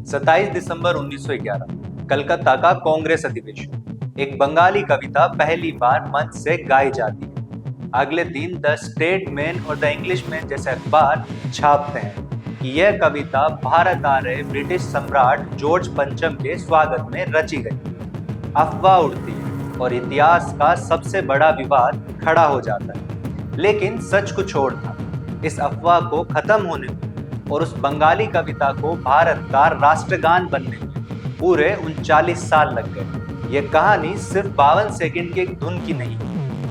27 दिसंबर 1911 कलकत्ता का कांग्रेस अधिवेशन। एक बंगाली कविता पहली बार मंच से गाई जाती है। अगले दिन द स्टेटमैन और द इंग्लिशमैन जैसे अखबार छापते हैं कि यह कविता भारत आ रहे ब्रिटिश सम्राट जॉर्ज पंचम के स्वागत में रची गई। अफवाह उड़ती है और इतिहास का सबसे बड़ा विवाद खड़ा हो जाता है। लेकिन सच कुछ और था। इस अफवाह को खत्म होने में और उस बंगाली कविता को भारत का राष्ट्रगान बनने में पूरे 39 साल लग गए। ये कहानी सिर्फ 52 सेकंड की एक धुन की नहीं,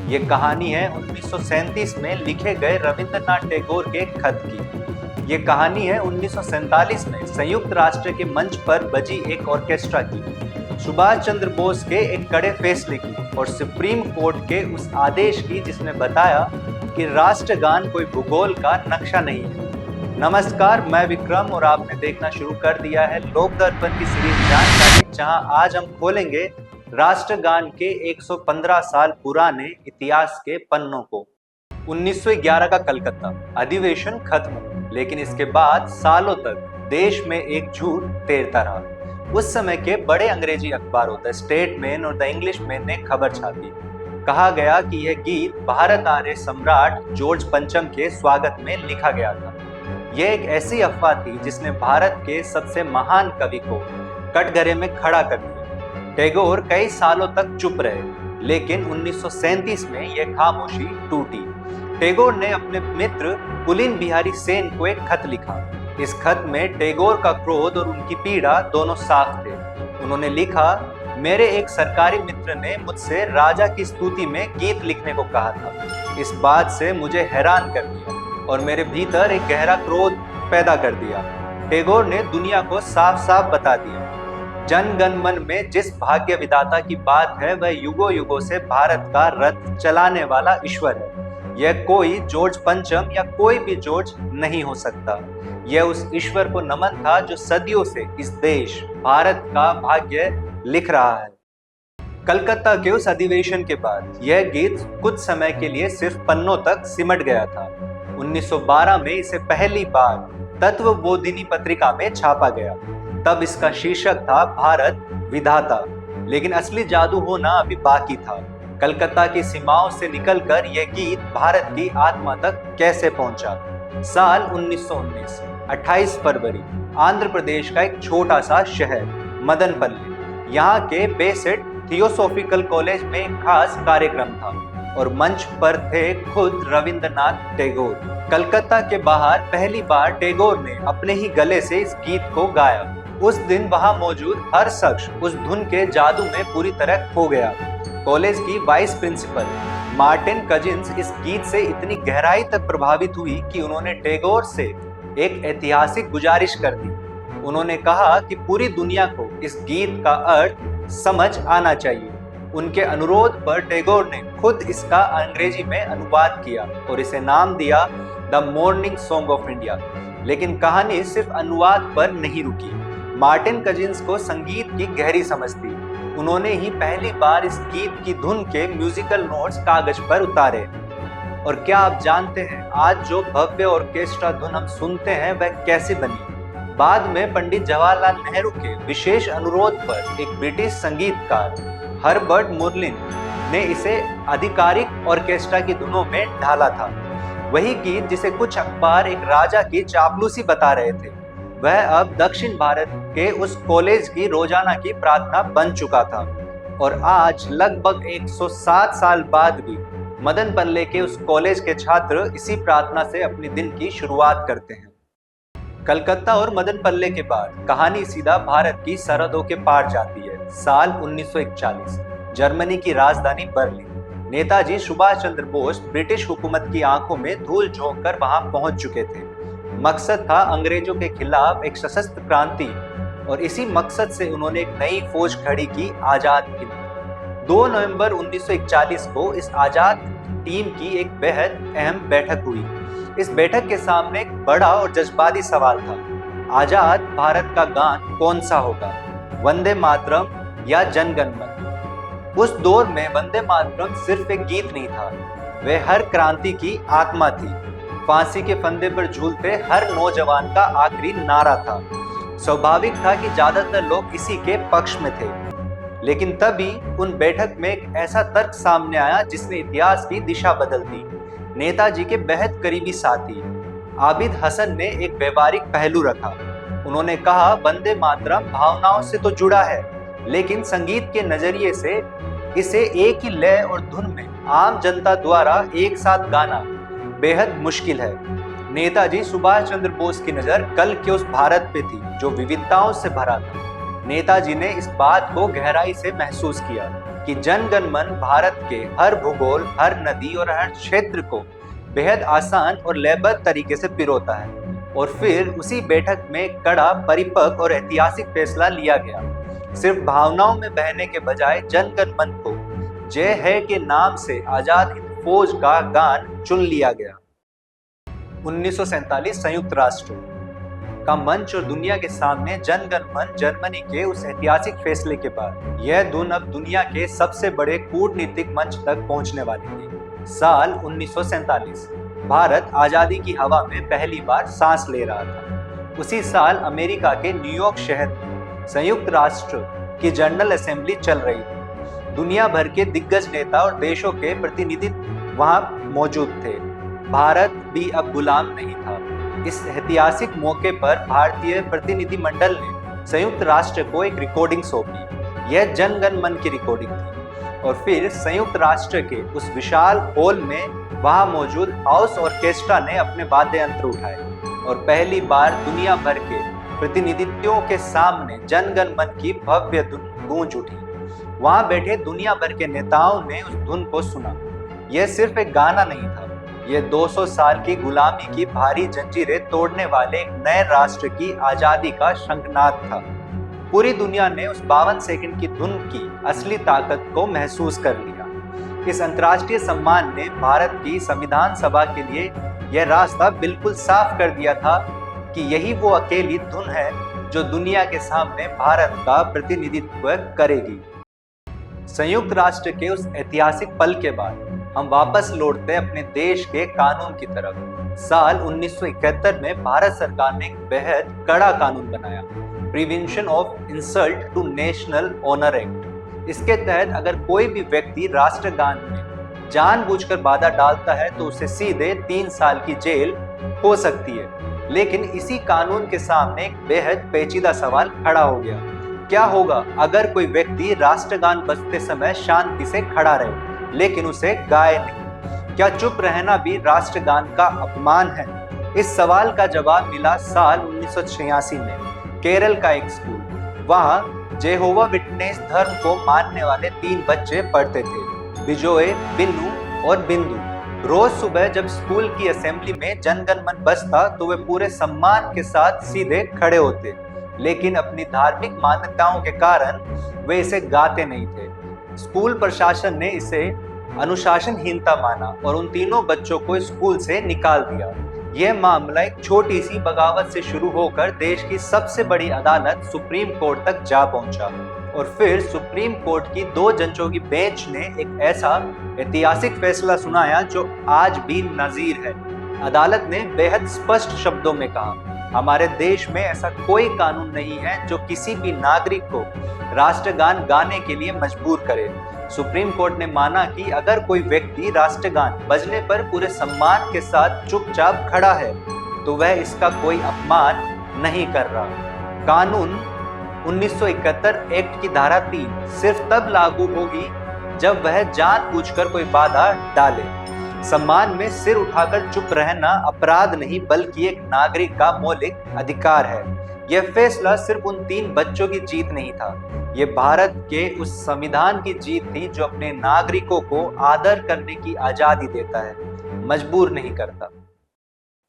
ये कहानी है 1937 में लिखे गए रविंद्रनाथ टैगोर के खत की। ये कहानी है 1947 में संयुक्त राष्ट्र के मंच पर बजी एक ऑर्केस्ट्रा की, सुभाष चंद्र बोस के एक कड़े फैसले की और सुप्रीम कोर्ट के उस आदेश की जिसने बताया कि राष्ट्रगान कोई भूगोल का नक्शा नहीं है। नमस्कार, मैं विक्रम और आपने देखना शुरू कर दिया है लोक दर्पण की सीरीज जानकारी, जहां आज हम खोलेंगे राष्ट्रगान के 115 साल पुराने इतिहास के पन्नों को। 1911 का कलकत्ता अधिवेशन खत्म, लेकिन इसके बाद सालों तक देश में एक झूठ तैरता रहा। उस समय के बड़े अंग्रेजी अखबारों द स्टेटमैन और द इंग्लिशमैन ने खबर छापी। कहा गया कि यह गीत भारत आ रहे सम्राट जॉर्ज पंचम के स्वागत में लिखा गया था। यह एक ऐसी अफवाह थी जिसने भारत के सबसे महान कवि को कटघरे में खड़ा कर दिया। टैगोर कई सालों तक चुप रहे, लेकिन 1937 में यह खामोशी टूटी। टैगोर ने अपने मित्र पुलिन बिहारी सेन को एक खत लिखा। इस खत में टैगोर का क्रोध और उनकी पीड़ा दोनों साफ थे। उन्होंने लिखा, मेरे एक सरकारी मित्र ने मुझसे राजा की स्तुति में गीत लिखने को कहा था। इस बात से मुझे हैरान कर दिया और मेरे भीतर एक गहरा क्रोध पैदा कर दिया। टैगोर ने दुनिया को साफ साफ बता दिया, जन गण मन में जिस भाग्य विधाता की बात है वह युगों युगों से भारत का रथ चलाने वाला ईश्वर है। यह कोई जॉर्ज पंचम या कोई भी जॉर्ज नहीं हो सकता। यह उस ईश्वर को नमन था जो सदियों से इस देश भारत का भाग्य लिख रहा है। कलकत्ता के उस अधिवेशन के बाद यह गीत कुछ समय के लिए सिर्फ पन्नों तक सिमट गया था। 1912 में इसे पहली बार तत्वबोधिनी पत्रिका में छापा गया। तब इसका शीर्षक था भारत विधाता, लेकिन असली जादू होना अभी बाकी था। कलकत्ता की सीमाओं से निकलकर यह गीत भारत की आत्मा तक कैसे पहुंचा। साल 1919, 28 फरवरी, आंध्र प्रदेश का एक छोटा सा शहर मदनपल्ली, यहाँ के बेसेट थियोसॉफिकल कॉलेज में एक खास कार्यक्रम था और मंच पर थे खुद रविंद्रनाथ टैगोर। कलकत्ता के बाहर पहली बार टैगोर ने अपने ही गले से इस गीत को गाया। उस दिन वहां मौजूद हर शख्स उस धुन के जादू में पूरी तरह खो गया। कॉलेज की वाइस प्रिंसिपल मार्टिन कजिन्स इस गीत से इतनी गहराई तक प्रभावित हुई कि उन्होंने टैगोर से एक ऐतिहासिक गुजारिश कर दी। उन्होंने कहा कि पूरी दुनिया को इस गीत का अर्थ समझ आना चाहिए। उनके अनुरोध पर टैगोर ने खुद इसका अंग्रेजी में अनुवाद किया और इसे नाम दिया the morning song of India. लेकिन कहानी सिर्फ अनुवाद पर नहीं रुकी। मार्टिन कजिन्स को संगीत की गहरी समझ थी। उन्होंने ही पहली बार इस गीत की धुन के म्यूजिकल नोट्स कागज पर उतारे। और क्या आप जानते हैं आज जो भव्य ऑर्केस्ट्रा धुन हम सुनते हैं वह कैसे बनी? बाद में पंडित जवाहरलाल नेहरू के विशेष अनुरोध पर एक ब्रिटिश संगीतकार हर्बर्ट मुरलिन ने इसे आधिकारिक ऑर्केस्ट्रा की धुनों में ढाला था। वही गीत जिसे कुछ अखबार एक राजा की चापलूसी बता रहे थे, वह अब दक्षिण भारत के उस कॉलेज की रोजाना की प्रार्थना बन चुका था। और आज लगभग 107 साल बाद भी मदनपल्ले के उस कॉलेज के छात्र इसी प्रार्थना से अपने दिन की शुरुआत करते हैं। कलकत्ता और मदनपल्ले के बाद कहानी सीधा भारत की सरहदों के पार जाती है। साल 1941, जर्मनी की राजधानी बर्लिन। नेताजी सुभाष चंद्र बोस ब्रिटिश हुकूमत की आंखों में धूल झोंक कर वहां पहुंच चुके थे। मकसद था अंग्रेजों के खिलाफ एक सशस्त्र क्रांति और इसी मकसद से उन्होंने एक नई फौज खड़ी की, आजाद हिंद। 2 नवंबर 1941 को इस आजाद टीम की एक बेहद अहम बैठक हुई। इस बैठक के सामने एक बड़ा और जज्बाती सवाल था, आजाद भारत का गान कौन सा होगा, वंदे मातरम या जन गण मन। उस दौर में वंदे मातरम सिर्फ एक गीत नहीं था, वह हर क्रांति की आत्मा थी। फांसी के फंदे पर झूलते हर नौजवान का आखिरी नारा था। स्वाभाविक था कि ज्यादातर लोग इसी के पक्ष में थे, लेकिन तभी उन बैठक में एक ऐसा तर्क सामने आया जिसने इतिहास की दिशा बदल दी। नेताजी के बेहद करीबी साथी आबिद हसन ने एक व्यवहारिक पहलू रखा। उन्होंने कहा, वंदे मातरम भावनाओं से तो जुड़ा है, लेकिन संगीत के नजरिए से इसे एक ही लय और धुन में आम जनता द्वारा एक साथ गाना बेहद मुश्किल है। नेताजी सुभाष चंद्र बोस की नजर कल के उस भारत पे थी जो विविधताओं से भरा था। नेताजी ने इस बात को गहराई से महसूस किया कि जन गण मन भारत के हर भूगोल, हर नदी और हर क्षेत्र को बेहद आसान और लयबद्ध तरीके से पिरोता है। और फिर उसी बैठक में कड़ा, परिपक्व और ऐतिहासिक फैसला लिया गया। सिर्फ भावनाओं में बहने के बजाय जन गण मन को जय है के नाम से आजाद हिंद फौज का गान चुन लिया गया। 1947 संयुक्त राष्ट्र का मंच और दुनिया के सामने जन गण मन जर्मनी के उस ऐतिहासिक फैसले के बाद यह धुन अब दुनिया के सबसे बड़े कूटनीतिक मंच तक पहुंचने वाली थी। साल 1947 भारत आजादी की हवा में पहली बार सांस ले रहा था। उसी साल अमेरिका के न्यूयॉर्क शहर में संयुक्त राष्ट्र की जनरल असेंबली चल रही थी। दुनिया भर के दिग्गज नेता और देशों के प्रतिनिधि वहां मौजूद थे। भारत भी अब गुलाम नहीं था। इस ऐतिहासिक मौके पर भारतीय प्रतिनिधि मंडल ने संयुक्त राष्ट्र को एक रिकॉर्डिंग सौंपी। यह जन गण मन की रिकॉर्डिंग थी। और फिर संयुक्त राष्ट्र के उस विशाल हॉल में वहां मौजूद हाउस ऑर्केस्ट्रा ने अपने वाद्य यंत्र उठाए और पहली बार दुनिया भर के प्रतिनिधित्वों के सामने जन गण मन की भव्य धुन गूंज उठी। वहां बैठे दुनिया भर के नेताओं ने उस धुन को सुना। यह सिर्फ एक गाना नहीं था, यह 200 साल की गुलामी की भारी जंजीरें तोड़ने वाले एक नए राष्ट्र की आजादी का शंखनाद था। पूरी दुनिया ने उस 52 सेकंड की धुन की असली ताकत को महसूस कर लिया। इस अंतर्राष्ट्रीय सम्मान ने भारत की संविधान सभा के लिए यह रास्ता बिल्कुल साफ कर दिया था कि यही वो अकेली धुन है जो दुनिया के सामने भारत का प्रतिनिधित्व करेगी। संयुक्त राष्ट्र के उस ऐतिहासिक पल के बाद हम वापस लौटते हैं अपने देश के कानून की तरफ। साल 1971 में भारत सरकार ने एक बेहद कड़ा कानून बनाया, prevention of insult to national honour act. इसके तहत अगर कोई भी व्यक्ति राष्ट्रगान में जानबूझकर बाधा डालता है तो उसे सीधे 3 साल की जेल हो सकती है। लेकिन इसी कानून के सामने एक बेहद पेचीदा सवाल खड़ा हो गया। क्या होगा अगर कोई व्यक्ति राष्ट्रगान बजते समय शांति से खड़ा रहे लेकिन उसे गाए नहीं? क्या चुप रहना भी राष्ट्रगान का अपमान है? इस सवाल का जवाब मिला साल 1986 में। केरल का एक स्कूल, वहाँ जेहोवा विटनेस धर्म को मानने वाले 3 बच्चे पढ़ते थे, बिजोय, बिन्नू और बिंदु। रोज सुबह जब स्कूल की असेंबली में जनगण मन बजता तो वे पूरे सम्मान के साथ सीधे खड़े होते, लेकिन अपनी धार्मिक मान्यताओं के कारण वे इसे गाते नहीं थे। स्कूल प्रशासन ने इसे अनुशासनहीनता माना और उन तीनों बच्चों को स्कूल से निकाल दिया। यह मामला एक छोटी सी बगावत से शुरू होकर देश की सबसे बड़ी अदालत सुप्रीम कोर्ट तक जा पहुंचा और फिर सुप्रीम कोर्ट की 2 जजों की बेंच ने एक ऐसा ऐतिहासिक फैसला सुनाया जो आज भी नजीर है। अदालत ने बेहद स्पष्ट शब्दों में कहा, हमारे देश में ऐसा कोई कानून नहीं है जो किसी भी नागरिक को राष्ट्रगान गाने के लिए मजबूर करे। सुप्रीम कोर्ट ने माना कि अगर कोई व्यक्ति राष्ट्रगान बजने पर पूरे सम्मान के साथ चुपचाप खड़ा है तो वह इसका कोई अपमान नहीं कर रहा। कानून 1971 एक्ट की धारा 3 सिर्फ तब लागू होगी जब वह जानबूझकर कोई बाधा डाले। सम्मान में सिर उठाकर चुप रहना अपराध नहीं बल्कि एक नागरिक का मौलिक अधिकार है। यह फैसला सिर्फ उन 3 बच्चों की जीत नहीं था, यह भारत के उस संविधान की जीत थी जो अपने नागरिकों को आदर करने की आजादी देता है, मजबूर नहीं करता।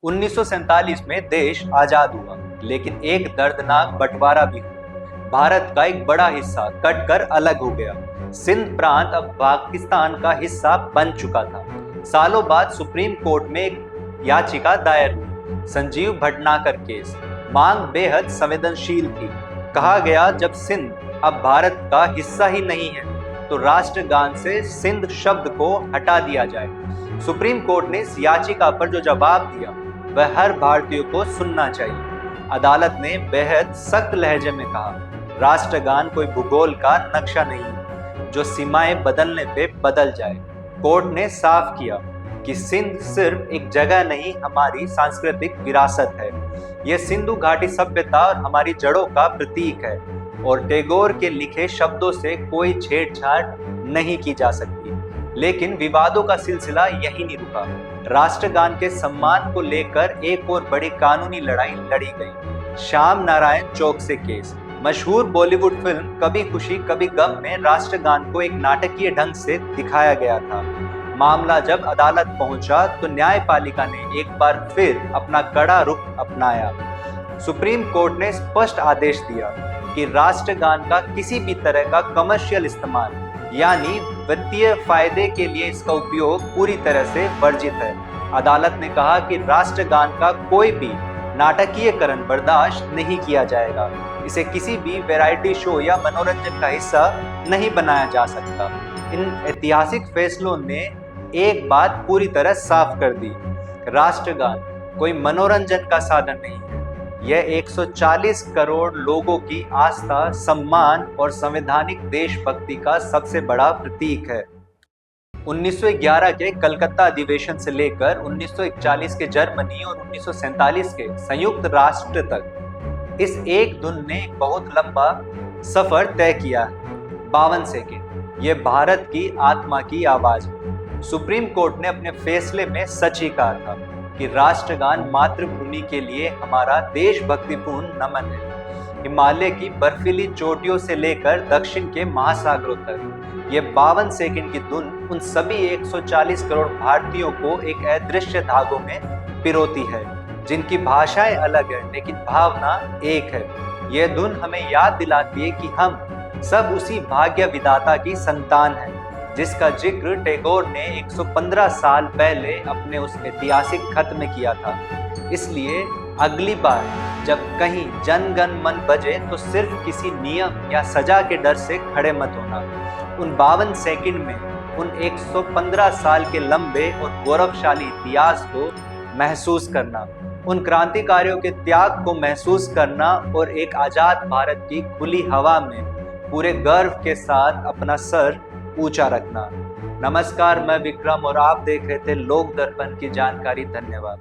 1947 में देश आजाद हुआ, लेकिन एक दर्दनाक बंटवारा भी हुआ। भारत का एक बड़ा हिस्सा कटकर अलग हो गया। सिंध प्रांत अब पाकिस्तान का हिस्सा बन चुका था। सालों बाद सुप्रीम कोर्ट में एक याचिका दायर हुई, संजीव भटनागर केस। मांग बेहद संवेदनशील थी। कहा गया, जब सिंध अब भारत का हिस्सा ही नहीं है तो राष्ट्रगान से सिंध शब्द को हटा दिया जाए। सुप्रीम कोर्ट ने इस याचिका पर जो जवाब दिया वह हर भारतीय को सुनना चाहिए। अदालत ने बेहद सख्त लहजे में कहा, राष्ट्रगान कोई भूगोल का नक्शा नहीं है जो सीमाएं बदलने पे बदल जाए। कोर्ट ने साफ किया कि सिंध सिर्फ एक जगह नहीं, हमारी सांस्कृतिक विरासत है। यह सिंधु घाटी सभ्यता और हमारी जड़ों का प्रतीक है और टैगोर के लिखे शब्दों से कोई छेड़छाड़ नहीं की जा सकती। लेकिन विवादों का सिलसिला यही नहीं रुका। राष्ट्रगान के सम्मान को लेकर एक और बड़ी कानूनी लड़ाई लड़ी गई। श्याम नारायण चौकसे केस। मशहूर बॉलीवुड फिल्म कभी खुशी कभी गम में राष्ट्रगान को एक नाटकीय ढंग से दिखाया गया था। मामला जब अदालत पहुंचा तो न्यायपालिका ने एक बार फिर अपना कड़ा रुख अपनाया। सुप्रीम कोर्ट ने स्पष्ट आदेश दिया कि राष्ट्रगान का किसी भी तरह का कमर्शियल इस्तेमाल यानी वित्तीय फायदे के लिए इसका उपयोग पूरी तरह से वर्जित है। अदालत ने कहा कि राष्ट्रगान का कोई भी नाटकीयकरण बर्दाश्त नहीं किया जाएगा। इसे किसी भी वैरायटी शो या मनोरंजन का हिस्सा नहीं बनाया जा सकता। इन ऐतिहासिक फैसलों ने एक बात पूरी तरह साफ कर दी, राष्ट्रगान कोई मनोरंजन का साधन नहीं है। यह 140 करोड़ लोगों की आस्था, सम्मान और संवैधानिक देशभक्ति का सबसे बड़ा प्रतीक है। 1911 के कलकत्ता अधिवेशन से लेकर 1941 के जर्मनी और 1947 के संयुक्त राष्ट्र तक इस एक धुन ने एक बहुत लंबा सफर तय किया है। 52 सेकेंड। यह भारत की आत्मा की आवाज है। सुप्रीम कोर्ट ने अपने फैसले में सच ही कहा था कि राष्ट्रगान मातृभूमि के लिए हमारा देशभक्तिपूर्ण नमन है। हिमालय की बर्फीली चोटियों से लेकर दक्षिण के महासागरों तक ये 52 सेकंड की धुन उन सभी 140 करोड़ भारतीयों को एक अदृश्य धागों में पिरोती है, जिनकी भाषाएं अलग है लेकिन भावना एक है। यह धुन हमें याद दिलाती है कि हम सब उसी भाग्य विधाता की संतान हैं जिसका जिक्र टैगोर ने 115 साल पहले अपने उस ऐतिहासिक खत में किया था। इसलिए अगली बार जब कहीं जन गण मन बजे तो सिर्फ किसी नियम या सजा के डर से खड़े मत होना। उन 52 सेकंड में उन 115 साल के लंबे और गौरवशाली इतिहास को महसूस करना, उन क्रांतिकारियों के त्याग को महसूस करना और एक आजाद भारत की खुली हवा में पूरे गर्व के साथ अपना सर ऊंचा रखना। नमस्कार, मैं विक्रम और आप देख रहे थे लोक दर्पण की जानकारी। धन्यवाद।